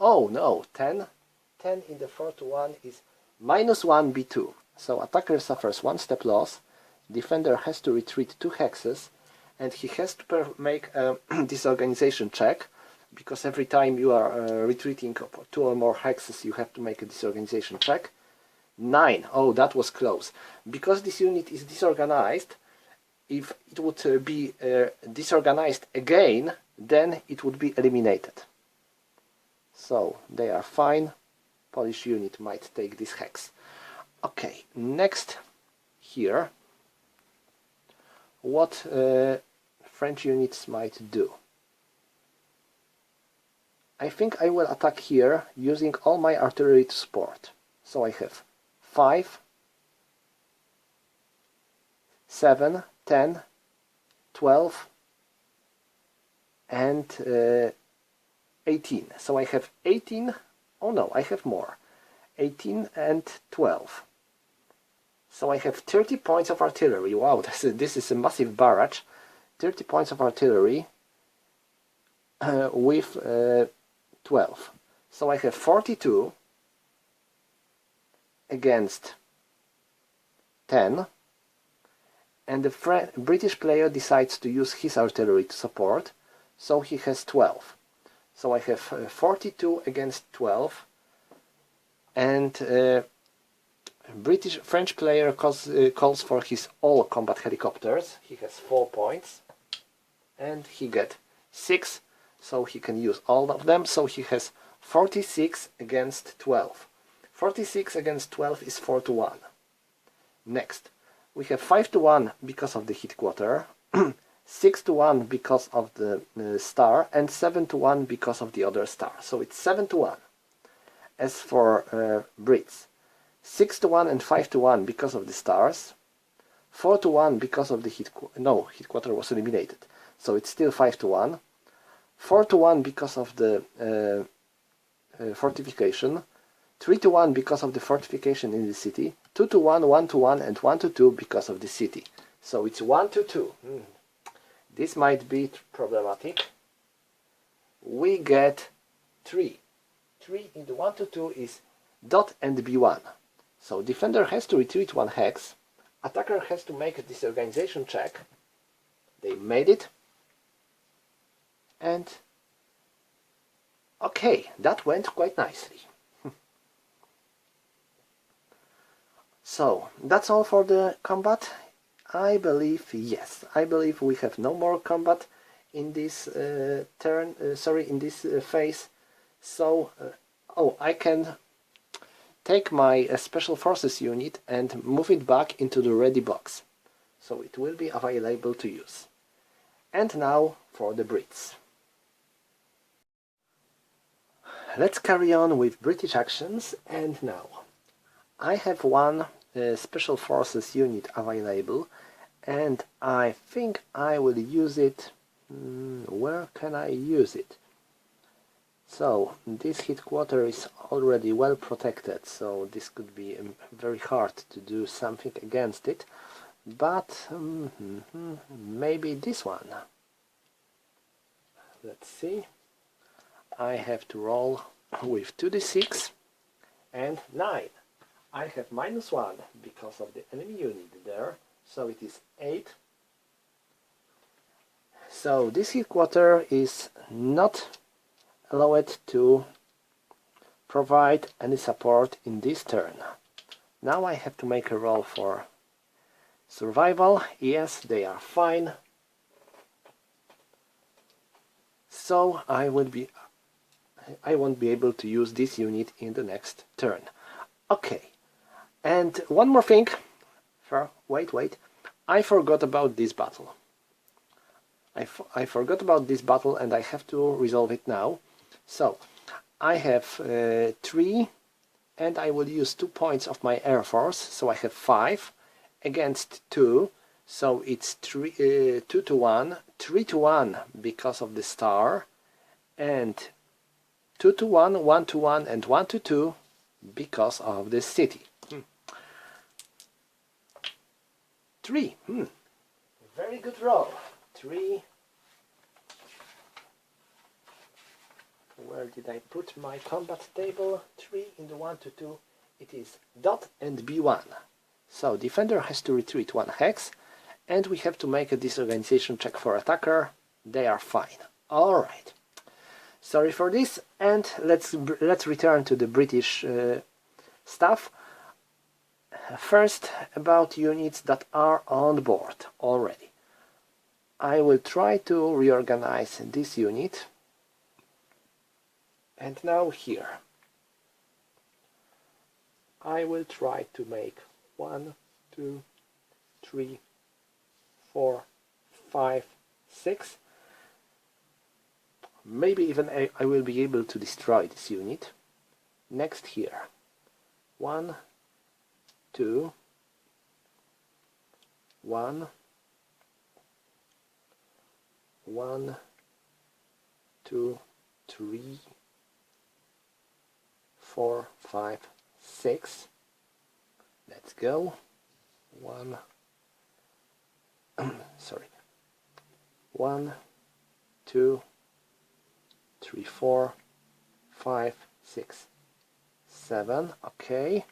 Oh no, 10. 10 in the 4 to 1 is minus 1 B2. So attacker suffers 1 step loss. Defender has to retreat 2 hexes, and he has to make a disorganization check, because every time you are retreating 2 or more hexes, you have to make a disorganization check. 9. Oh, that was close. Because this unit is disorganized, if it would be disorganized again, then it would be eliminated. So they are fine. Polish unit might take this hex. Okay, next here, what French units might do. I think I will attack here using all my artillery to support. So I have 5, 7, 10, 12, and 18. So I have 18, oh no, I have more, 18 and 12. So I have 30 points of artillery. Wow, this is a massive barrage. 30 points of artillery with 12. So I have 42 against 10, and the British player decides to use his artillery to support, so he has 12. So I have 42 against 12, and French player calls for his all combat helicopters. He has 4 points, and he gets 6, so he can use all of them. So he has 46 against 12. 46 against 12 is 4-1. Next, we have 5-1 because of the Headquarter, 6-1 because of the star, and 7-1 because of the other star. So it's 7-1. As for Brits, 6-1 and 5-1 because of the stars, 4-1 because of the Headquarter was eliminated, so it's still 5-1, 4-1 because of the fortification, 3-1 because of the fortification in the city, 2-1, 1-1, and 1-2 because of the city. So it's 1-2. This might be problematic. We get 3. 3 into 1-2 is dot and B1. So defender has to retreat 1 hex. Attacker has to make a disorganization check. They made it. And okay, that went quite nicely. So that's all for the combat. I believe, yes, I believe we have no more combat in this in this phase. So I can take my special forces unit and move it back into the ready box, so it will be available to use. And now for the Brits. Let's carry on with British actions, and now I have one special forces unit available, and I think I will use it. Where can I use it? So this Headquarter is already well protected, so this could be very hard to do something against it, but maybe this one. Let's see. I have to roll with 2d6 and 9. I have -1 because of the enemy unit there, so it is 8. So this Headquarter is not allowed to provide any support in this turn. Now I have to make a roll for survival. Yes, they are fine. So I won't be able to use this unit in the next turn. Okay, and one more thing. Wait. I forgot about this battle. I forgot about this battle, and I have to resolve it now. So I have 3, and I will use 2 points of my Air Force, so I have 5 against 2, so it's 2-1, 3-1 because of the star, and 2-1, 1-1, and 1-2 because of the city. 3. Very good roll. 3. Where did I put my combat table? 3 in the 1-2. It is dot and B1. So defender has to retreat 1 hex, and we have to make a disorganization check for attacker. They are fine. Alright. Sorry for this, and let's return to the British stuff. First, about units that are on board already. I will try to reorganize this unit. And now here. I will try to make 1, 2, 3, 4, 5, 6. Maybe even I will be able to destroy this unit. Next here. 1, 2, 1, 1, 2, 3, 4, 5, 6. Let's go. 1, sorry. 1, 2, 3, 4, 5, 6, 7. Okay.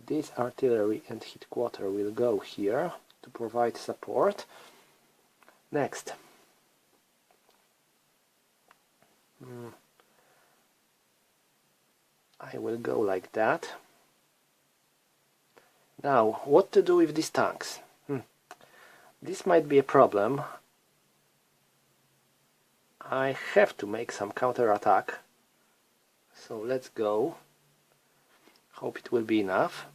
This artillery and headquarter will go here to provide support. Next. I will go like that. Now, what to do with these tanks? This might be a problem. I have to make some counter-attack. So let's go. Hope it will be enough.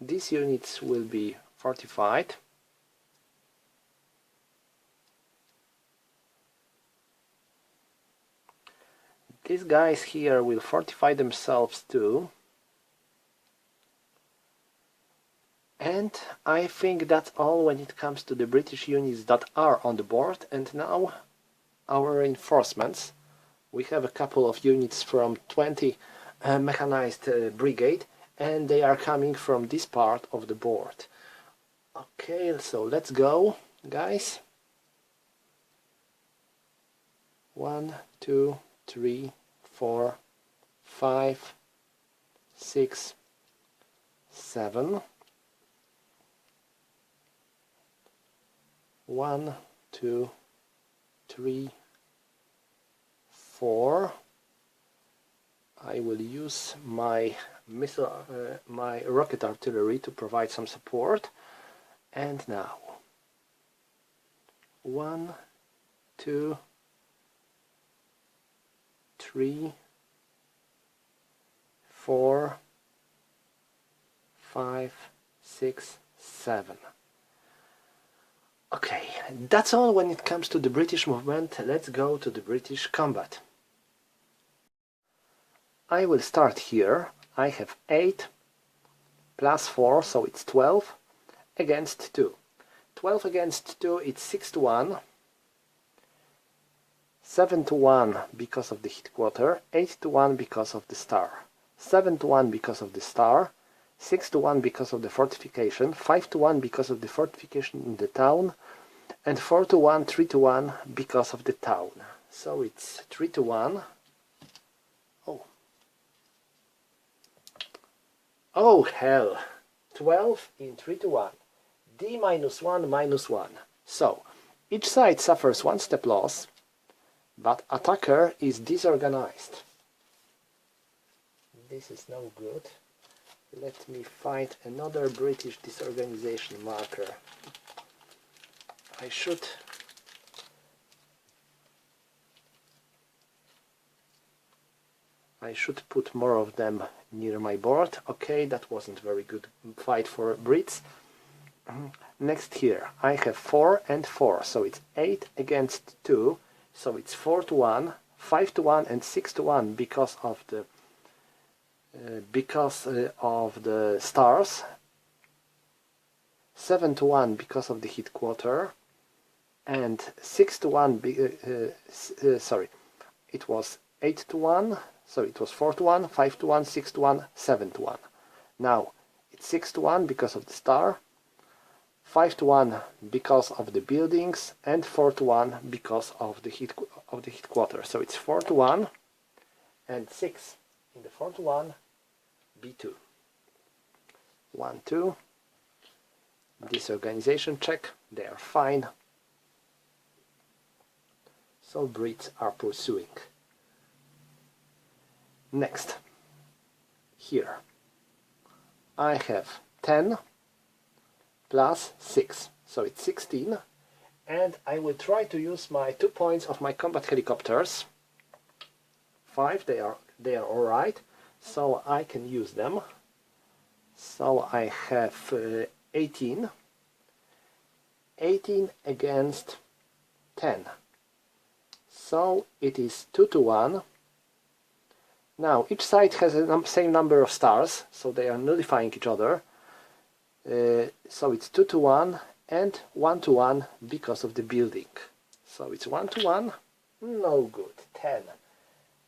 These units will be fortified. These guys here will fortify themselves too. And I think that's all when it comes to the British units that are on the board. And now our reinforcements. We have a couple of units from 20 mechanized brigade, and they are coming from this part of the board. Okay, so let's go, guys. 1, 2, 3, 4, 5, 6, 7. 1, 2, 3, 4. I will use my my rocket artillery to provide some support. And now 1, 2, 3, 4, 5, 6, 7. Okay, that's all when it comes to the British movement. Let's go to the British combat. I will start here. I have 8 plus 4, so it's 12 against 2. 12 against 2, it's 6 to 1. 7 to 1 because of the headquarter, 8 to 1 because of the star. 7 to 1 because of the star, 6 to 1 because of the fortification, 5 to 1 because of the fortification in the town, and 4 to 1, 3 to 1 because of the town. So it's 3 to 1. Oh hell! 12 in 3 to 1. D minus 1 minus 1. So, each side suffers 1 step loss, but attacker is disorganized. This is no good. Let me find another British disorganization marker. I should put more of them near my board. Okay, that wasn't very good fight for Brits. Next here, I have 4 and 4, so it's 8 against 2, so it's 4 to 1, 5 to 1 and 6 to 1 because of the stars, 7 to 1 because of the headquarter, and 6 to 1, sorry, it was 8 to 1, so it was 4 to 1, 5 to 1, 6 to 1, 7 to 1. Now, it's 6 to 1 because of the star, 5 to 1 because of the buildings, and 4 to 1 because of the headquarter. So it's 4 to 1, and 6 in the 4 to 1, B2. 1, 2. Disorganization check, they are fine. So Brits are pursuing. Next, here, I have 10 plus 6, so it's 16, and I will try to use my 2 points of my combat helicopters. 5, they are alright, so I can use them. So I have 18 against 10, so it is 2 to 1. Now, each side has the same number of stars, so they are nullifying each other. So it's 2 to 1 and 1 to 1 because of the building. So it's 1 to 1. No good. 10.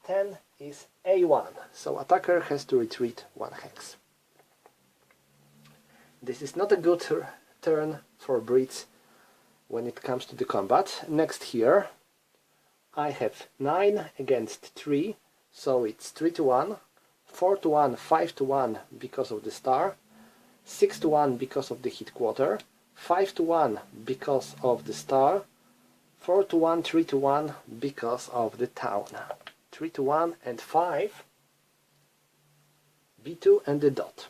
10 is A1. So attacker has to retreat 1 hex. This is not a good turn for Brits when it comes to the combat. Next here I have 9 against 3, so it's 3 to 1, 4 to 1, 5 to 1 because of the star, 6 to 1 because of the headquarter, 5 to 1 because of the star, 4 to 1, 3 to 1 because of the town. 3 to 1 and 5, B2 and the dot.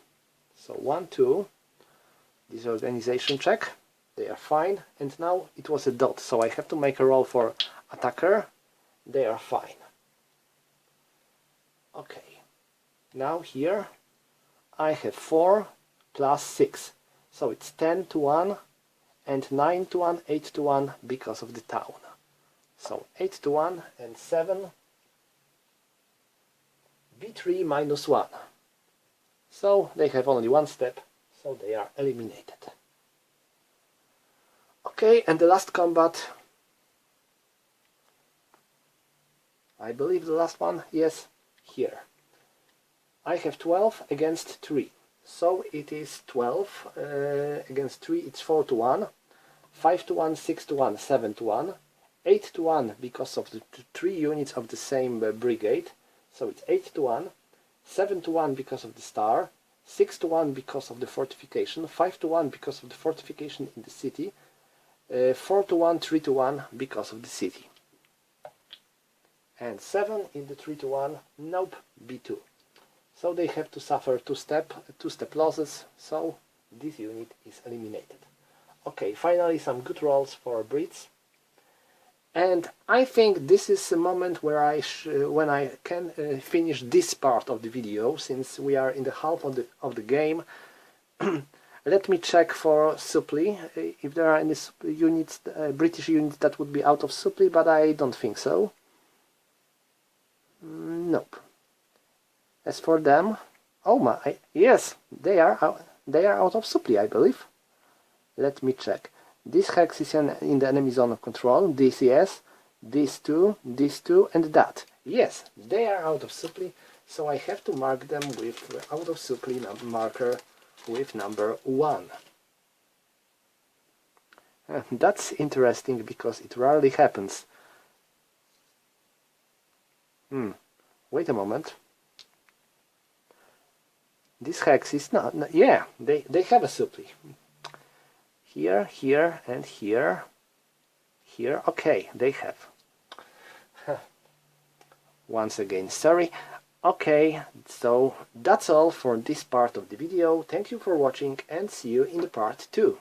So 1, 2, this organization check, they are fine, and now it was a dot, so I have to make a roll for attacker, they are fine. Okay, now here I have 4 plus 6, so it's 10 to 1 and 9 to 1, 8 to 1 because of the town. So 8 to 1 and 7, B3 minus 1. So they have only 1 step, so they are eliminated. Okay, and the last combat, I believe the last one, yes, here. I have 12 against 3, so it is 12 against 3, it's 4 to 1, 5 to 1, 6 to 1, 7 to 1, 8 to 1 because of the 3 units of the same brigade, so it's 8 to 1, 7 to 1 because of the star, 6 to 1 because of the fortification, 5 to 1 because of the fortification in the city, 4 to 1, 3 to 1 because of the city. And 7 in the 3 to 1, nope, B2. So they have to suffer two-step losses, so this unit is eliminated. Okay, finally some good rolls for Brits. And I think this is a moment where when I can finish this part of the video, since we are in the half of the game. Let me check for supply, if there are any units, British units that would be out of supply, but I don't think so. Nope. As for them, oh my, yes, they are out of supply, I believe. Let me check. This hex is in the enemy zone of control. This, yes, these two, and that. Yes, they are out of supply, so I have to mark them with out of supply marker with number 1. That's interesting because it rarely happens. Wait a moment. This hex is not, yeah, they have a supply. Here, here, and here. Here, okay, they have. Once again, sorry. Okay, so that's all for this part of the video. Thank you for watching and see you in the part 2.